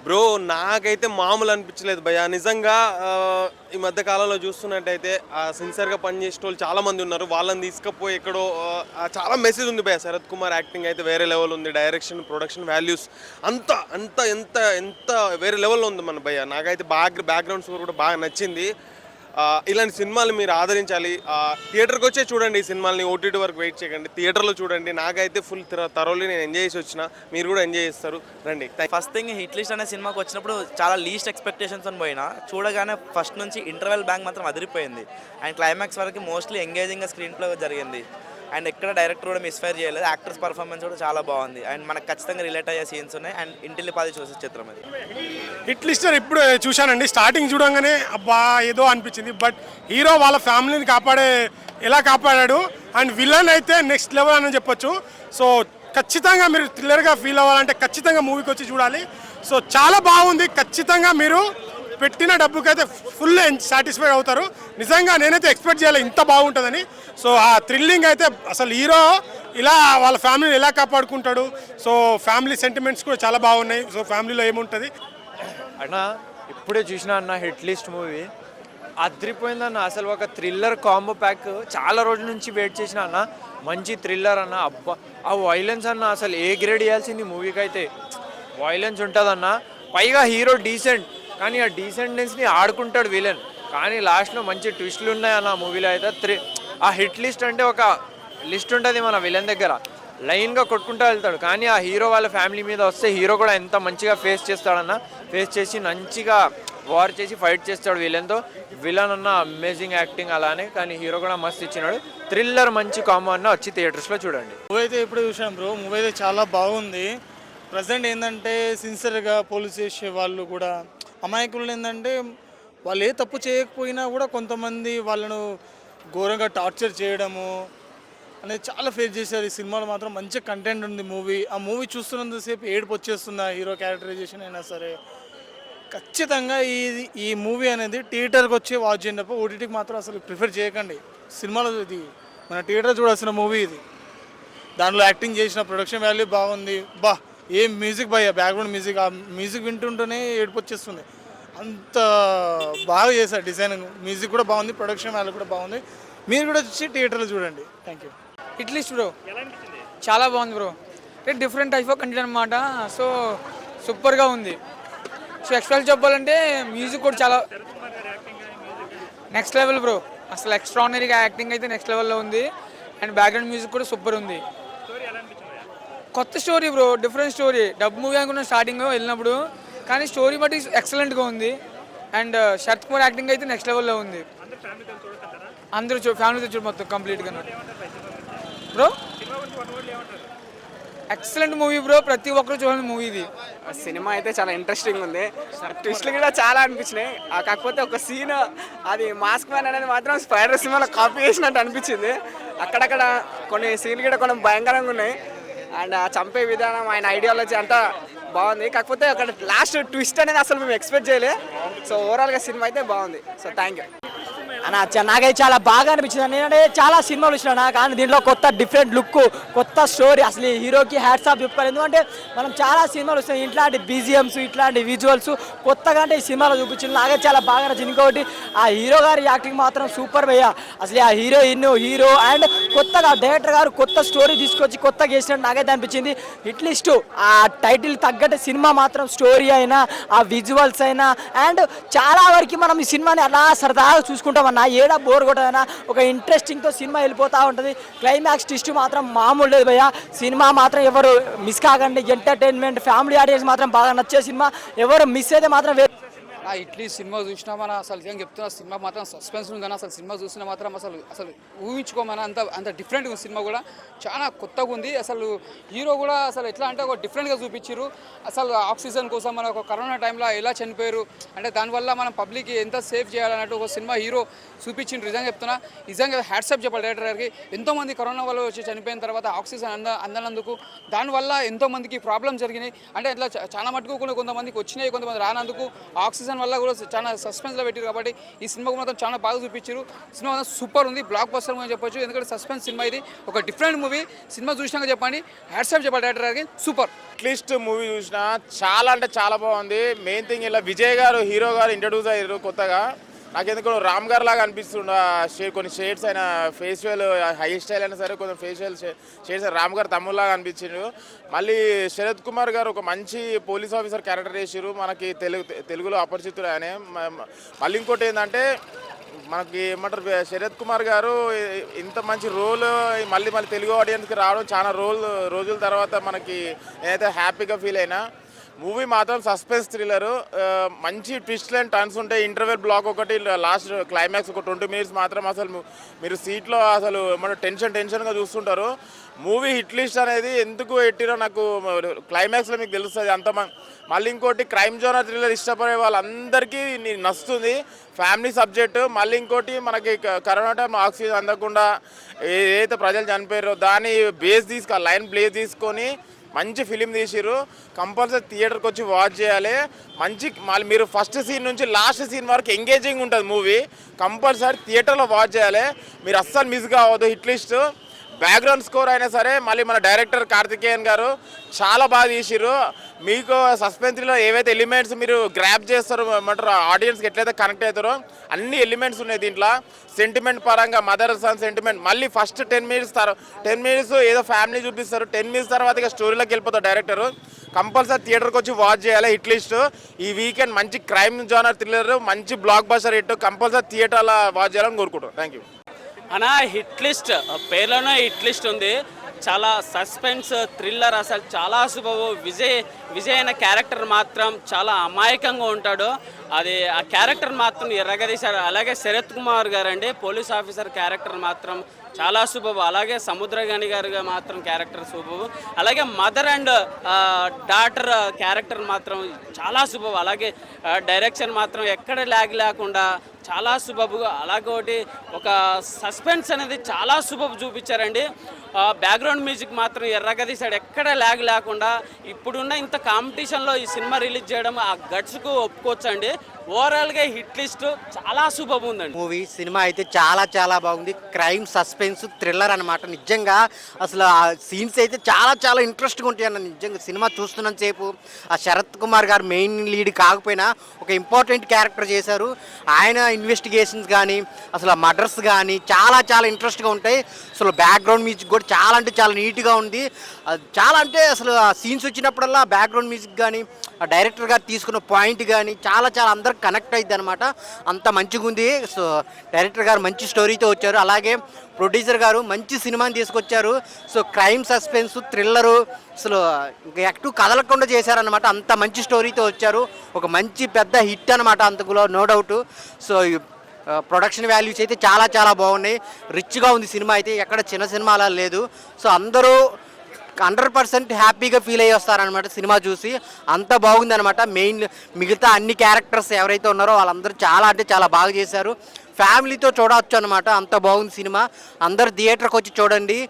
Bro నాకైతే మామూలు అనిపించలేదు భయ్య. నిజంగా ఈ మధ్య కాలంలో చూస్తున్నట్టయితే సిన్సియర్గా పనిచేసే వాళ్ళు చాలా మంది ఉన్నారు. వాళ్ళని తీసుకుపోయి ఎక్కడో చాలా మెసేజ్ ఉంది భయ్య. శరత్ కుమార్ యాక్టింగ్ అయితే వేరే లెవెల్ ఉంది. డైరెక్షన్, ప్రొడక్షన్ వాల్యూస్ అంత అంత ఎంత ఎంత వేరే లెవెల్లో ఉంది మన భయ్య. నాకైతే బ్యాక్గ్రౌండ్ స్కోర్ కూడా బాగా నచ్చింది. ఇలాంటి సినిమాలు మీరు ఆదరించాలి. థియేటర్కి వచ్చే చూడండి ఈ సినిమాల్ని, ఓటీటీ వరకు వెయిట్ చేయకండి, థియేటర్లో చూడండి. నాకైతే ఫుల్ థరోలీ నేను ఎంజాయ్ చేసి వచ్చిన, మీరు కూడా ఎంజాయ్ చేస్తారు. రండి. ఫస్ట్ థింగ్ హిట్ లిస్ట్ అనే సినిమాకి వచ్చినప్పుడు చాలా లీస్ట్ ఎక్స్పెక్టేషన్స్ అని పోయినా, చూడగానే ఫస్ట్ నుంచి ఇంటర్వెల్ బ్యాంక్ మాత్రం అదిరిపోయింది. అండ్ క్లైమాక్స్ వరకు మోస్ట్లీ ఎంగేజింగ్గా స్క్రీన్ ప్లే జరిగింది. అండ్ ఎక్కడ డైరెక్టర్ కూడా మిస్ఫైర్ చేయలేదు. యాక్టర్స్ పర్ఫార్మెన్స్ కూడా చాలా బాగుంది. అండ్ మనకు ఖచ్చితంగా రిలేట్ అయ్యే సీన్స్ ఉన్నాయి. అండ్ ఇంటిల్లిపాది చూసే చిత్రం అది. హిట్ లిస్టర్ ఇప్పుడు చూశానండి. స్టార్టింగ్ చూడంగానే అబ్బా ఏదో అనిపించింది. బట్ హీరో వాళ్ళ ఫ్యామిలీని ఎలా కాపాడాడు. అండ్ విలన్ అయితే నెక్స్ట్ లెవెల్ అని చెప్పొచ్చు. సో ఖచ్చితంగా మీరు థ్రిల్లర్గా ఫీల్ అవ్వాలంటే ఖచ్చితంగా మూవీకి వచ్చి చూడాలి. సో చాలా బాగుంది. ఖచ్చితంగా మీరు పెట్టిన డబ్బుకైతే ఫుల్ సాటిస్ఫైడ్ అవుతారు. నిజంగా నేనైతే ఎక్స్పెక్ట్ చేయాలి ఇంత బాగుంటుందని. సో ఆ థ్రిల్లింగ్ అయితే అసలు హీరో ఇలా వాళ్ళ ఫ్యామిలీని ఎలా కాపాడుకుంటాడు. సో ఫ్యామిలీ సెంటిమెంట్స్ కూడా చాలా బాగున్నాయి. సో ఫ్యామిలీలో ఏముంటుంది అన్న ఇప్పుడే చూసిన అన్న హిట్ లిస్ట్ మూవీ అదిరిపోయిందన్న. అసలు ఒక థ్రిల్లర్ కాంబో ప్యాక్ చాలా రోజుల నుంచి వెయిట్ చేసిన అన్న. మంచి థ్రిల్లర్ అన్న. అబ్బా ఆ వైలెన్స్ అన్న అసలు ఏ గ్రేడ్ ఇవ్వాల్సింది మూవీకి అయితే. వైలెన్స్ ఉంటుందన్న. పైగా హీరో డీసెంట్, కానీ ఆ డీసెంట్నెస్ని ఆడుకుంటాడు విలన్. కానీ లాస్ట్లో మంచి ట్విస్టులు ఉన్నాయన్న మూవీలో అయితే. ఆ హిట్ లిస్ట్ అంటే ఒక లిస్ట్ ఉంటుంది మన విలన్ దగ్గర, లైన్గా కొట్టుకుంటూ వెళ్తాడు. కానీ ఆ హీరో వాళ్ళ ఫ్యామిలీ మీద వస్తే హీరో కూడా ఎంత మంచిగా ఫేస్ చేస్తాడన్న. ఫేస్ చేసి మంచిగా వార్ చేసి ఫైట్ చేస్తాడు విలన్తో. విలన్ అన్న అమేజింగ్ యాక్టింగ్ అలానే, కానీ హీరో కూడా మస్తు ఇచ్చినాడు. థ్రిల్లర్ మంచి కాంబో అన్న. వచ్చి థియేటర్స్లో చూడండి. మూవీ అయితే ఇప్పుడు చూసాం బ్రో. మూవీ అయితే చాలా బాగుంది. ప్రజెంట్ ఏంటంటే సిన్సియర్గా పోలీస్ చేసే వాళ్ళు కూడా అమాయకులు ఏంటంటే వాళ్ళు ఏ తప్పు చేయకపోయినా కూడా కొంతమంది వాళ్ళను ఘోరంగా టార్చర్ చేయడము అనేది చాలా ఫేస్ చేశారు. ఈ సినిమాలో మాత్రం మంచి కంటెంట్ ఉంది మూవీ. ఆ మూవీ చూస్తున్నంతసేపు ఏడుపు వచ్చేస్తుంది. ఆ హీరో క్యారెక్టరైజేషన్ అయినా సరే. ఖచ్చితంగా ఈ మూవీ అనేది థియేటర్కి వచ్చి వాచ్ చేయండి తప్ప ఓటీటీకి మాత్రం అసలు ప్రిఫర్ చేయకండి. సినిమాలో ఇది మన థియేటర్ చూడాల్సిన మూవీ ఇది. దాంట్లో యాక్టింగ్ చేసిన ప్రొడక్షన్ వాల్యూ బాగుంది. ఏం మ్యూజిక్ భయ్యా, బ్యాక్గ్రౌండ్ మ్యూజిక్. ఆ మ్యూజిక్ వింటుంటేనే ఏడుపు వచ్చేస్తుంది. అంత బాగా చేశారు డిజైనింగ్. మ్యూజిక్ కూడా బాగుంది, ప్రొడక్షన్ వాల్యూ కూడా బాగుంది. మీరు కూడా వచ్చి థియేటర్లో చూడండి. Thank you. Hit list bro చాలా బాగుంది bro. Different type of content అనమాట. సో సూపర్గా ఉంది. సో ఎక్స్పెక్ట్ చెప్పాలంటే మ్యూజిక్ కూడా చాలా నెక్స్ట్ లెవెల్ బ్రో. అసలు ఎక్స్ట్రాడినరీగా యాక్టింగ్ అయితే నెక్స్ట్ లెవెల్లో ఉంది. అండ్ బ్యాక్గ్రౌండ్ మ్యూజిక్ కూడా సూపర్ ఉంది. కొత్త story bro, different story. Dub movie అనుకున్న స్టార్టింగ్ వెళ్ళినప్పుడు, కానీ స్టోరీ బట్టి ఎక్సలెంట్గా ఉంది. అండ్ శరత్ కుమార్ యాక్టింగ్ అయితే నెక్స్ట్ లెవెల్లో ఉంది. అందరూ ఫ్యామిలీతో చూడు మొత్తం కంప్లీట్గా బ్రో. Excellent movie bro. ప్రతి ఒక్కరు చూడండి మూవీ ఇది. సినిమా అయితే చాలా ఇంట్రెస్టింగ్ ఉంది. ట్విస్ట్లు కూడా చాలా అనిపించినాయి. కాకపోతే ఒక సీన్, అది మాస్క్ మ్యాన్ అనేది మాత్రం స్పైడర్ సినిమాలో కాపీ చేసినట్టు అనిపించింది. అక్కడక్కడ కొన్ని సీన్లు కూడా కొన్ని భయంకరంగా ఉన్నాయి. అండ్ ఆ చంపే విధానం, ఆయన ఐడియాలజీ అంతా బాగుంది. కాకపోతే అక్కడ లాస్ట్ ట్విస్ట్ అనేది అసలు మేము ఎక్స్పెక్ట్ చేయలే. సో ఓవరాల్గా సినిమా అయితే బాగుంది. సో థ్యాంక్ యూ అన్న. నాకైతే చాలా బాగా అనిపించింది. నేనంటే చాలా సినిమాలు వచ్చినా, కానీ దీంట్లో కొత్త డిఫరెంట్ లుక్, కొత్త స్టోరీ. అసలు హీరోకి హ్యాట్స్ ఆఫ్ చెప్పుకోవాలి. ఎందుకంటే మనం చాలా సినిమాలు వస్తాయి, ఇట్లాంటి బీజిఎమ్స్, ఇట్లాంటి విజువల్స్ కొత్తగా అంటే ఈ సినిమాలో చూపించింది. నాకైతే చాలా బాగా నచ్చింది. ఇంకొకటి ఆ హీరో గారి యాక్టింగ్ మాత్రం సూపర్ భయ్యా. అసలు ఆ హీరో అండ్ కొత్తగా డైరెక్టర్ గారు కొత్త స్టోరీ తీసుకొచ్చి కొత్తగా చేసినట్టు నాకైతే అనిపించింది. హిట్ లిస్ట్ ఆ టైటిల్ తగ్గట్టు సినిమా మాత్రం స్టోరీ అయినా, ఆ విజువల్స్ అయినా, అండ్ చాలా వరకు మనం ఈ సినిమాని అలా సరదాగా చూసుకుంటాం. ఏడా బోర్ కొట్టదన్నా, ఒక ఇంట్రెస్టింగ్తో సినిమా వెళ్ళిపోతూ ఉంటుంది. క్లైమాక్స్ ట్విస్ట్ మాత్రం మామూలు లేదు భయ్య. సినిమా మాత్రం ఎవరు మిస్ కాకండి. ఎంటర్టైన్మెంట్ ఫ్యామిలీ ఆడియన్స్ మాత్రం బాగా నచ్చే సినిమా. ఎవరు మిస్ అయితే మాత్రం ఆ ఇట్లీ సినిమా చూసినా మన అసలు ఏం చెప్తున్నా, సినిమా మాత్రం సస్పెన్స్ ఉంది. కానీ అసలు సినిమా చూసినా మాత్రం అసలు ఊహించుకోమని అంత డిఫరెంట్గా ఉంది. సినిమా కూడా చాలా కొత్తగా ఉంది. అసలు హీరో కూడా అసలు ఎట్లా అంటే ఒక డిఫరెంట్గా చూపించారు. అసలు ఆక్సిజన్ కోసం మన ఒక కరోనా టైంలో ఎలా చనిపోయారు అంటే దానివల్ల మనం పబ్లిక్కి ఎంత సేఫ్ చేయాలన్నట్టు ఒక సినిమా హీరో చూపించింది. నిజంగా చెప్తున్నా, నిజంగా హ్యాట్సాప్ చెప్పాలి డైరెక్టర్ గారికి. ఎంతోమంది కరోనా వల్ల వచ్చి చనిపోయిన తర్వాత ఆక్సిజన్ అందనందుకు, దానివల్ల ఎంతోమందికి ప్రాబ్లమ్స్ జరిగినాయి. అంటే ఇట్లా చాలా మటుకు కొంతమందికి వచ్చినాయి, కొంతమంది రానందుకు ఆక్సిజన్ దాని వల్ల కూడా చాలా సస్పెన్స్లో పెట్టారు కాబట్టి ఈ సినిమా మాత్రం చాలా బాగా చూపించారు. సినిమా మాత్రం సూపర్ ఉంది, బ్లాక్ బస్టర్ అని చెప్పొచ్చు. ఎందుకంటే సస్పెన్స్ సినిమా ఇది, ఒక డిఫరెంట్ మూవీ. సినిమా చూసినాక చెప్పండి, హ్యాట్స్ ఆఫ్ చెప్పాలి డైరెక్టర్ గారికి, సూపర్. అట్లీస్ట్ మూవీ చూసిన చాలా అంటే చాలా బాగుంది. మెయిన్ థింగ్ ఇలా విజయ్ గారు హీరో గారు ఇంట్రడ్యూస్ అయ్యారు కొత్తగా. నాకెందుకు రామ్ గారు లాగా అనిపిస్తుండ, కొన్ని షేడ్స్ అయినా ఫేషియల్ హై స్టైల్ అయినా సరే కొంచెం ఫేషియల్ షేడ్స్ రామ్ గారు తమ్ముళ్ళలాగా అనిపించిండు. మళ్ళీ శరత్ కుమార్ గారు ఒక మంచి పోలీస్ ఆఫీసర్ క్యారెక్టర్ చేసారు మనకి తెలుగులో అపరిచితుడు ఆయన. మళ్ళీ ఇంకోటి ఏంటంటే మనకి ఏమంటారు, శరత్ కుమార్ గారు ఇంత మంచి రోల్ మళ్ళీ తెలుగు ఆడియన్స్కి రావడం చాలా రోజుల తర్వాత మనకి నేనైతే హ్యాపీగా ఫీల్ అయినా. మూవీ మాత్రం సస్పెన్స్ థ్రిల్లరు, మంచి ట్విస్ట్ అండ్ టర్న్స్ ఉంటాయి. ఇంటర్వెల్ బ్లాక్ ఒకటి, లాస్ట్ క్లైమాక్స్ ఒక 20 minutes మాత్రం అసలు మీరు సీట్లో అసలు మన టెన్షన్గా చూస్తుంటారు. మూవీ హిట్ లిస్ట్ అనేది ఎందుకు పెట్టిరో నాకు క్లైమాక్స్లో మీకు తెలుస్తుంది అంత. మళ్ళీ ఇంకోటి క్రైమ్ జోనర్ థ్రిల్లర్ ఇష్టపడే వాళ్ళందరికీ నచ్చుతుంది, ఫ్యామిలీ సబ్జెక్టు. మళ్ళీ ఇంకోటి మనకి కరోనా టైం ఆక్సిజన్ అందకుండా ఏదైతే ప్రజలు చనిపోయారో దాన్ని లైన్ బేస్ తీసుకొని మంచి ఫిలిం తీసిరు. కంపల్సరీ థియేటర్కి వచ్చి వాచ్ చేయాలి. మళ్ళీ మీరు ఫస్ట్ సీన్ నుంచి లాస్ట్ సీన్ వరకు ఎంగేజింగ్ ఉంటుంది మూవీ. కంపల్సరీ థియేటర్లో వాచ్ చేయాలి, మీరు అస్సలు మిస్ కావద్దు. హిట్ లిస్ట్ బ్యాక్గ్రౌండ్ స్కోర్ అయినా సరే మళ్ళీ మన డైరెక్టర్ కార్తికేయన్ గారు చాలా బాగా తీసిరు. మీకు సస్పెన్స్లో ఏవైతే ఎలిమెంట్స్ మీరు గ్రాప్ చేస్తారో ఏమంటారు ఆడియన్స్కి ఎట్లయితే కనెక్ట్ అవుతారో అన్ని ఎలిమెంట్స్ ఉన్నాయి దీంట్లో. సెంటిమెంట్ పరంగా మదర్ సన్ సెంటిమెంట్, మళ్ళీ ఫస్ట్ 10 minutes ఏదో ఫ్యామిలీ చూపిస్తారు, 10 minutes తర్వాత ఇక స్టోరీలోకి వెళ్ళిపోతారు డైరెక్టర్. కంపల్సరీ థియేటర్కి వచ్చి వాచ్ చేయాలి. హిట్ లిస్ట్ ఈ వీకెండ్ మంచి క్రైమ్ జానర్ థ్రిల్లర్, మంచి బ్లాక్ బస్టర్ హిట్, కంపల్సరీ థియేటర్లో వాచ్ చేయాలని కోరుకుంటాను. థ్యాంక్ యూ అన్నా. హిట్ లిస్ట్ పేర్లోనే హిట్ లిస్ట్ ఉంది. చాలా సస్పెన్స్ థ్రిల్లర్, అసలు చాలా సూపర్. విజయ్ అనే క్యారెక్టర్ మాత్రం చాలా అమాయకంగా ఉంటాడు, అది ఆ క్యారెక్టర్ మాత్రం ఎర్రగదీశారు. అలాగే శరత్ కుమార్ గారు అండి పోలీస్ ఆఫీసర్ క్యారెక్టర్ మాత్రం చాలా సూపర్. అలాగే సముద్రగని గారు మాత్రం క్యారెక్టర్ సూపర్. అలాగే మదర్ అండ్ డాటర్ క్యారెక్టర్ మాత్రం చాలా సూపర్. అలాగే డైరెక్షన్ మాత్రం ఎక్కడ ల్యాగ్ లేకుండా చాలా సూపర్గా, అలాగోటి ఒక సస్పెన్స్ అనేది చాలా సూపర్ చూపించారండి. బ్యాక్గ్రౌండ్ మ్యూజిక్ మాత్రం ఎర్రగా తీశాడు, ఎక్కడ ల్యాగ్ లేకుండా. ఇప్పుడున్న ఇంత కాంపిటీషన్లో ఈ సినిమా రిలీజ్ చేయడం ఆ గట్స్కు ఒప్పుకోవచ్చండి. ఓవరాల్గా హిట్ లిస్ట్ చాలా సూపర్ ఉందండి. మూవీ సినిమా అయితే చాలా చాలా బాగుంది. క్రైమ్ సస్పెన్స్ థ్రిల్లర్ అనమాట. నిజంగా అసలు ఆ సీన్స్ అయితే చాలా చాలా ఇంట్రెస్ట్గా ఉంటాయి అన్న. నిజంగా సినిమా చూస్తున్నంత సేపు ఆ శరత్ కుమార్ గారు మెయిన్ లీడ్ కాకపోయినా ఒక ఇంపార్టెంట్ క్యారెక్టర్ చేశారు. ఆయన ఇన్వెస్టిగేషన్స్ కానీ అసలు మర్డర్స్ కానీ చాలా చాలా ఇంట్రెస్ట్గా ఉంటాయి. అసలు బ్యాక్గ్రౌండ్ మ్యూజిక్ కూడా చాలా అంటే చాలా నీట్గా ఉంది. చాలా అంటే అసలు ఆ సీన్స్ వచ్చినప్పుడల్లా బ్యాక్గ్రౌండ్ మ్యూజిక్ కానీ ఆ డైరెక్టర్ గారు తీసుకున్న పాయింట్ కానీ చాలా చాలా అందరికి కనెక్ట్ అయ్యింది అనమాట. అంత మంచిగా ఉంది. సో డైరెక్టర్ గారు మంచి స్టోరీతో వచ్చారు. అలాగే ప్రొడ్యూసర్ గారు మంచి సినిమాని తీసుకొచ్చారు. సో క్రైమ్ సస్పెన్స్ థ్రిల్లరు అసలు యాక్టివ్ కదలకుండా చేశారనమాట. అంత మంచి స్టోరీతో వచ్చారు. ఒక మంచి పెద్ద హిట్ అనమాట, అంతకులో no doubt. So production values అయితే చాలా చాలా బాగున్నాయి. రిచ్గా ఉంది సినిమా అయితే, ఎక్కడ చిన్న సినిమా అలా లేదు. సో అందరూ 100% హ్యాపీగా ఫీల్ అయ్యి వస్తారనమాట సినిమా చూసి. అంత బాగుంది అనమాట. మిగతా అన్ని క్యారెక్టర్స్ ఎవరైతే ఉన్నారో వాళ్ళందరూ చాలా అంటే చాలా బాగా చేశారు. ఫ్యామిలీతో చూడవచ్చు అనమాట, అంత బాగుంది సినిమా. అందరు థియేటర్కి వచ్చి చూడండి.